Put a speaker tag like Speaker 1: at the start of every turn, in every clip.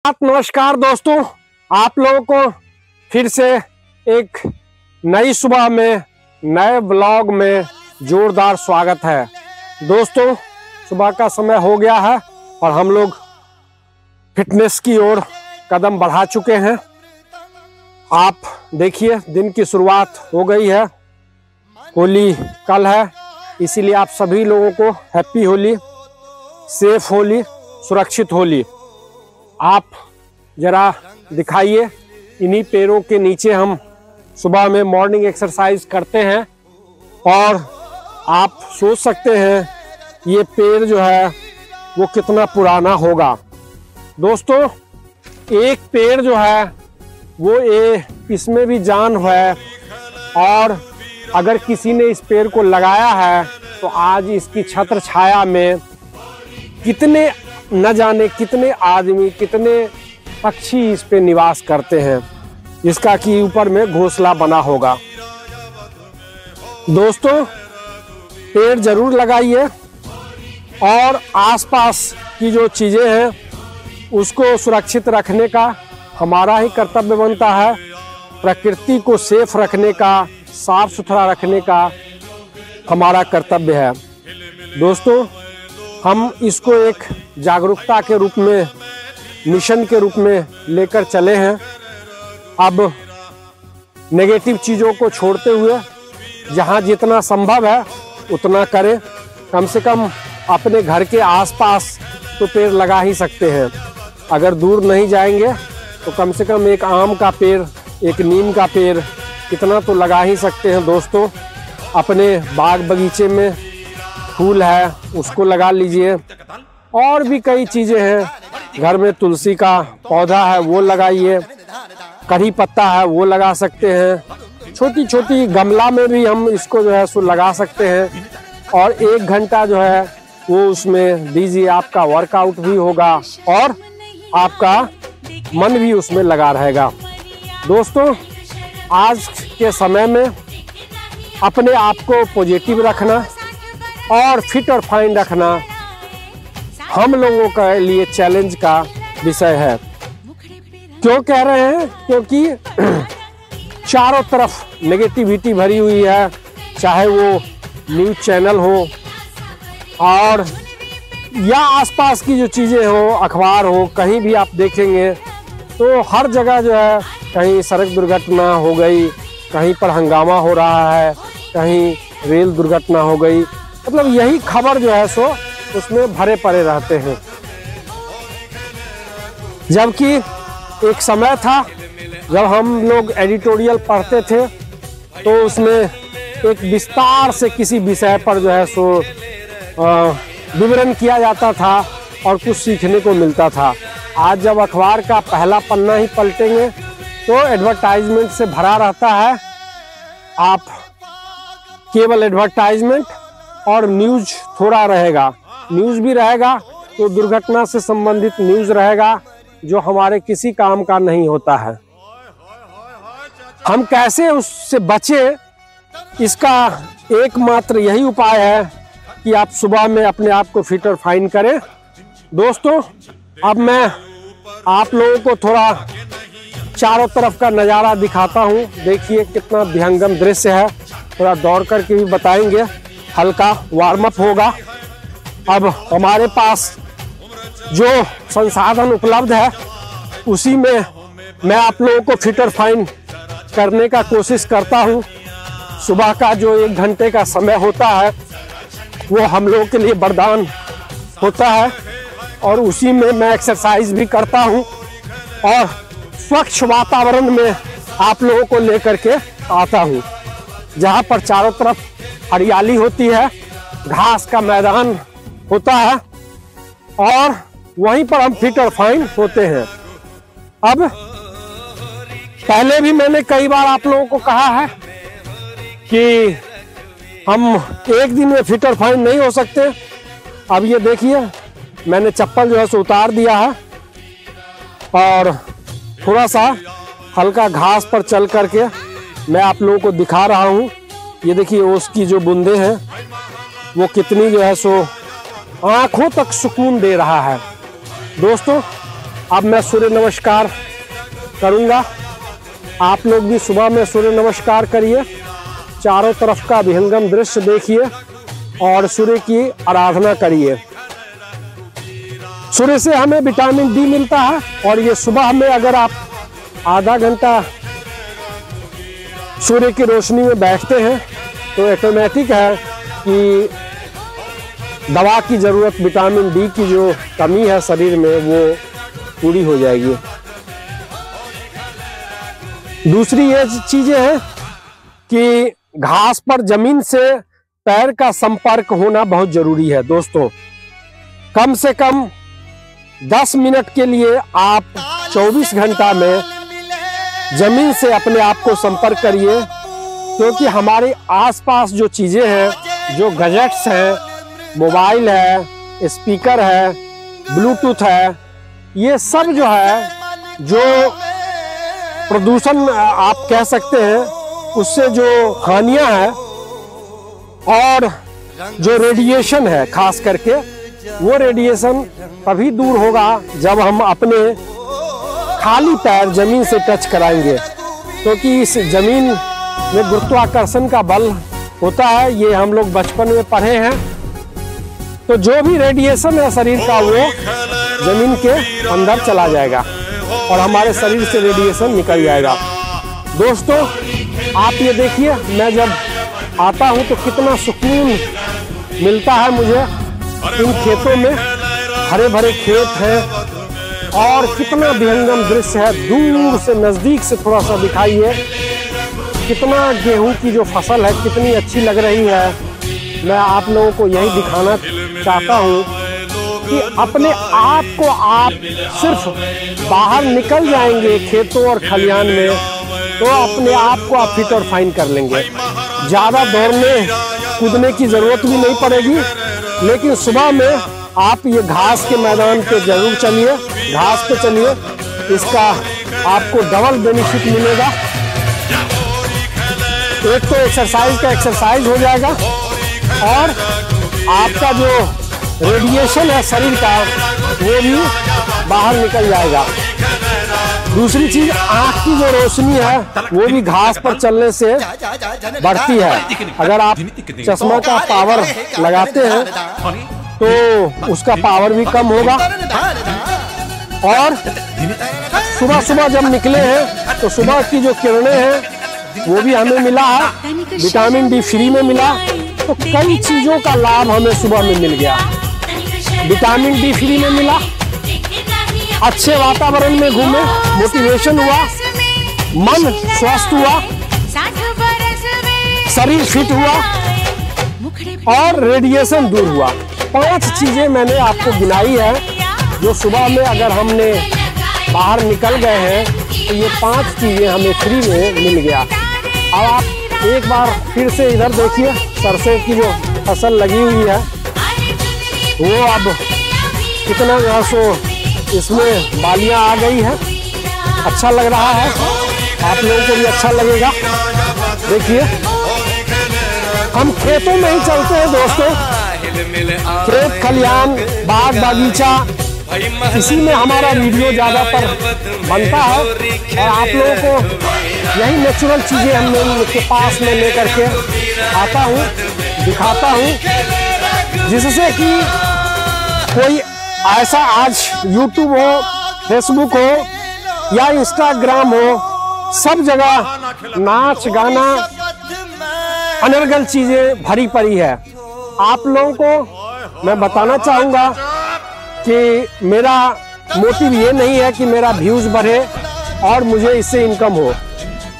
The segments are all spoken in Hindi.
Speaker 1: नमस्कार दोस्तों, आप लोगों को फिर से एक नई सुबह में नए ब्लॉग में जोरदार स्वागत है। दोस्तों, सुबह का समय हो गया है और हम लोग फिटनेस की ओर कदम बढ़ा चुके हैं। आप देखिए, दिन की शुरुआत हो गई है। होली कल है, इसीलिए आप सभी लोगों को हैप्पी होली, सेफ होली, सुरक्षित होली। आप जरा दिखाइए, इन्हीं पेड़ों के नीचे हम सुबह में मॉर्निंग एक्सरसाइज करते हैं और आप सोच सकते हैं ये पेड़ जो है वो कितना पुराना होगा। दोस्तों, एक पेड़ जो है वो इसमें भी जान है और अगर किसी ने इस पेड़ को लगाया है तो आज इसकी छत्र छाया में कितने न जाने कितने आदमी, कितने पक्षी इस पे निवास करते हैं, जिसका कि ऊपर में घोंसला बना होगा। दोस्तों, पेड़ जरूर लगाइए और आसपास की जो चीजें हैं उसको सुरक्षित रखने का हमारा ही कर्तव्य बनता है। प्रकृति को सेफ रखने का, साफ सुथरा रखने का हमारा कर्तव्य है। दोस्तों, हम इसको एक जागरूकता के रूप में, मिशन के रूप में लेकर चले हैं। अब नेगेटिव चीज़ों को छोड़ते हुए जहाँ जितना संभव है उतना करें। कम से कम अपने घर के आसपास तो पेड़ लगा ही सकते हैं। अगर दूर नहीं जाएंगे तो कम से कम एक आम का पेड़, एक नीम का पेड़, इतना तो लगा ही सकते हैं। दोस्तों, अपने बाग बगीचे में फूल है उसको लगा लीजिए, और भी कई चीजें हैं। घर में तुलसी का पौधा है वो लगाइए, कढ़ी पत्ता है वो लगा सकते हैं। छोटी छोटी गमला में भी हम इसको जो है सो लगा सकते हैं और 1 घंटा जो है वो उसमें दीजिए। आपका वर्कआउट भी होगा और आपका मन भी उसमें लगा रहेगा। दोस्तों, आज के समय में अपने आप को पॉजिटिव रखना और फिट और फाइन रखना हम लोगों के लिए चैलेंज का विषय है। क्यों कह रहे हैं? क्योंकि चारों तरफ नेगेटिविटी भरी हुई है, चाहे वो न्यूज़ चैनल हो और या आसपास की जो चीज़ें हो, अखबार हो, कहीं भी आप देखेंगे तो हर जगह जो है कहीं सड़क दुर्घटना हो गई, कहीं पर हंगामा हो रहा है, कहीं रेल दुर्घटना हो गई। मतलब यही खबर जो है सो उसमें भरे पड़े रहते हैं। जबकि एक समय था जब हम लोग एडिटोरियल पढ़ते थे तो उसमें एक विस्तार से किसी विषय पर जो है सो विवरण किया जाता था और कुछ सीखने को मिलता था। आज जब अखबार का पहला पन्ना ही पलटेंगे तो एडवर्टाइजमेंट से भरा रहता है। आप केवल एडवर्टाइजमेंट और न्यूज़ थोड़ा रहेगा। न्यूज़ भी रहेगा तो दुर्घटना से संबंधित न्यूज़ रहेगा जो हमारे किसी काम का नहीं होता है। हम कैसे उससे बचें, इसका एकमात्र यही उपाय है कि आप सुबह में अपने आप को फिट और फाइन करें। दोस्तों, अब मैं आप लोगों को थोड़ा चारों तरफ का नज़ारा दिखाता हूँ। देखिए कितना विहंगम दृश्य है। थोड़ा दौड़ करके भी बताएंगे, हल्का वार्म अप होगा। अब हमारे पास जो संसाधन उपलब्ध है उसी में मैं आप लोगों को फिट और फाइन करने का कोशिश करता हूँ। सुबह का जो 1 घंटे का समय होता है वो हम लोगों के लिए वरदान होता है और उसी में मैं एक्सरसाइज भी करता हूँ और स्वच्छ वातावरण में आप लोगों को लेकर के आता हूँ, जहाँ पर चारों तरफ हरियाली होती है, घास का मैदान होता है और वहीं पर हम फिट और फाइन होते हैं। अब पहले भी मैंने कई बार आप लोगों को कहा है कि हम एक दिन में फिट और फाइन नहीं हो सकते। अब ये देखिए, मैंने चप्पल जो है सो उतार दिया है और थोड़ा सा हल्का घास पर चल करके मैं आप लोगों को दिखा रहा हूँ। ये देखिए उसकी जो बूंदे हैं वो कितनी जो है सो आंखों तक सुकून दे रहा है। दोस्तों, अब मैं सूर्य नमस्कार करूंगा। आप लोग भी सुबह में सूर्य नमस्कार करिए, चारों तरफ का विहंगम दृश्य देखिए और सूर्य की आराधना करिए। सूर्य से हमें विटामिन डी मिलता है और ये सुबह में अगर आप आधा घंटा सूर्य की रोशनी में बैठते हैं तो ऑटोमेटिक है कि दवा की ज़रूरत, विटामिन डी की जो कमी है शरीर में वो पूरी हो जाएगी। दूसरी ये चीजें हैं कि घास पर जमीन से पैर का संपर्क होना बहुत जरूरी है दोस्तों। कम से कम 10 मिनट के लिए आप 24 घंटा में जमीन से अपने आप को संपर्क करिए, क्योंकि हमारे आसपास जो चीजें हैं, जो गैजेट्स हैं, मोबाइल है, स्पीकर है, ब्लूटूथ है, ये सब जो है, जो प्रदूषण आप कह सकते हैं, उससे जो हानियां हैं और जो रेडिएशन है खास करके, वो रेडिएशन तभी दूर होगा जब हम अपने खाली पैर जमीन से टच कराएंगे, क्योंकि इस जमीन में गुरुत्वाकर्षण का बल होता है। ये हम लोग बचपन में पढ़े हैं। तो जो भी रेडिएशन है शरीर का वो जमीन के अंदर चला जाएगा और हमारे शरीर से रेडिएशन निकल जाएगा। दोस्तों आप ये देखिए, मैं जब आता हूँ तो कितना सुकून मिलता है मुझे। इन खेतों में हरे भरे खेत हैं और कितना विहंगम दृश्य है, दूर से नजदीक से थोड़ा सा दिखाइए। कितना गेहूं की जो फसल है कितनी अच्छी लग रही है। मैं आप लोगों को यही दिखाना चाहता हूं कि अपने आप को आप सिर्फ बाहर निकल जाएंगे खेतों और खलिहान में तो अपने आप को आप फिट और फाइन कर लेंगे। ज़्यादा दौड़ने कूदने की ज़रूरत भी नहीं पड़ेगी, लेकिन सुबह में आप ये घास के मैदान पे जरूर चलिए, घास पे चलिए, इसका आपको डबल बेनिफिट मिलेगा। एक तो एक्सरसाइज का एक्सरसाइज हो जाएगा और आपका जो रेडिएशन है शरीर का वो भी बाहर निकल जाएगा। दूसरी चीज, आँख की जो रोशनी है वो भी घास पर चलने से बढ़ती है। अगर आप चश्मा का पावर लगाते हैं तो उसका पावर भी कम होगा। और सुबह सुबह जब निकले हैं तो सुबह की जो किरणें हैं वो भी हमें मिला है, विटामिन डी फ्री में मिला। तो कई चीजों का लाभ हमें सुबह में मिल गया। विटामिन डी फ्री में मिला, अच्छे वातावरण में घूमे, मोटिवेशन हुआ, मन स्वस्थ हुआ, शरीर फिट हुआ और रेडिएशन दूर हुआ। 5 चीजें मैंने आपको गिनाई है जो सुबह में अगर हमने बाहर निकल गए हैं तो ये 5 चीजें हमें फ्री में मिल गया। अब आप एक बार फिर से इधर देखिए, सरसों की जो फसल लगी हुई है वो अब कितना जो सो इसमें बालियां आ गई है। अच्छा लग रहा है, आप लोगों को भी अच्छा लगेगा। देखिए हम खेतों में ही चलते हैं दोस्तों, खेत खलिहान बाग बागीचा, इसी में हमारा वीडियो ज़्यादातर बनता है और आप लोगों को यही नेचुरल चीज़ें हम लोग के पास में लेकर के आता हूँ, दिखाता हूँ, जिससे कि कोई ऐसा आज यूट्यूब हो, फेसबुक हो या इंस्टाग्राम हो, सब जगह नाच गाना अनर्गल चीज़ें भरी पड़ी है। आप लोगों को मैं बताना चाहूँगा कि मेरा मोटिव ये नहीं है कि मेरा व्यूज बढ़े और मुझे इससे इनकम हो।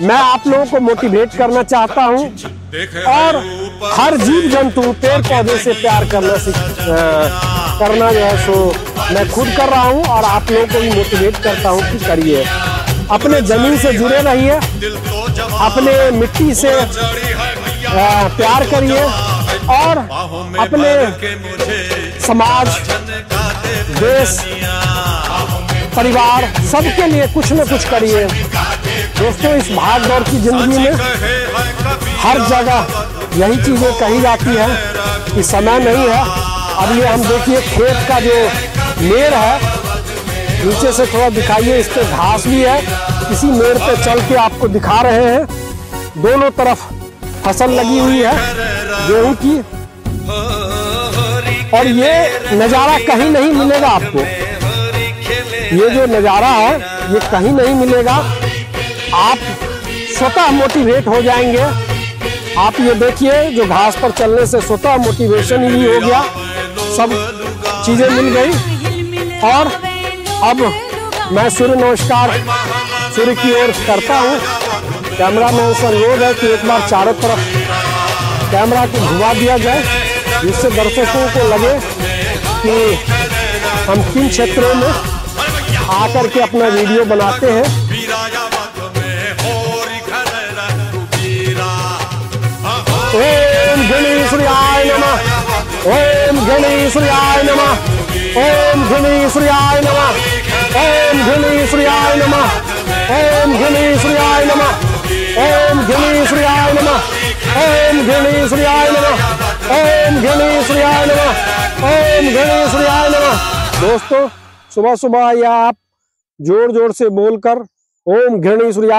Speaker 1: मैं आप लोगों को मोटिवेट करना चाहता हूँ और हर जीव जंतु पेड़ पौधे से प्यार करना जो है सो मैं खुद कर रहा हूँ और आप लोगों को भी मोटिवेट करता हूँ कि करिए। अपने जमीन से जुड़े रहिए, अपने मिट्टी से प्यार करिए और अपने समाज, देश, परिवार सबके लिए कुछ न कुछ करिए। दोस्तों इस भाग दौड़ की जिंदगी में हर जगह यही चीजें कही जाती है कि समय नहीं है। अब ये हम देखिए खेत का जो मेड़ है नीचे से थोड़ा दिखाइए, इस पे घास भी है, इसी मेड़ पे चल के आपको दिखा रहे हैं। दोनों तरफ फसल लगी हुई है गेहूं की, और ये नज़ारा कहीं नहीं मिलेगा आपको। ये जो नज़ारा है ये कहीं नहीं मिलेगा, आप स्वतः मोटिवेट हो जाएंगे। आप ये देखिए, जो घास पर चलने से स्वतः मोटिवेशन ही हो गया, सब चीज़ें मिल गई। और अब मैं सूर्य नमस्कार सूर्य की ओर करता हूँ। कैमरामैन से अनुरोध है कि एक बार चारों तरफ कैमरा को घुमा दिया जाए, जिससे दर्शकों को लगे कि हम किन क्षेत्रों में आकर के अपना वीडियो बनाते हैं। ओम गणेशाय नमः, ओम गणेशाय नमः, ओम गणेशाय नमः, ओम गणेशाय नमः, ओम गणेशाय नमः, ओम गणेशाय नमः, ओम गणेशाय नमः, ओम गणेशाय नमः, ओम गणेशाय नमः। दोस्तों, सुबह सुबह या आप जोर जोर से बोलकर ओम गणेशाय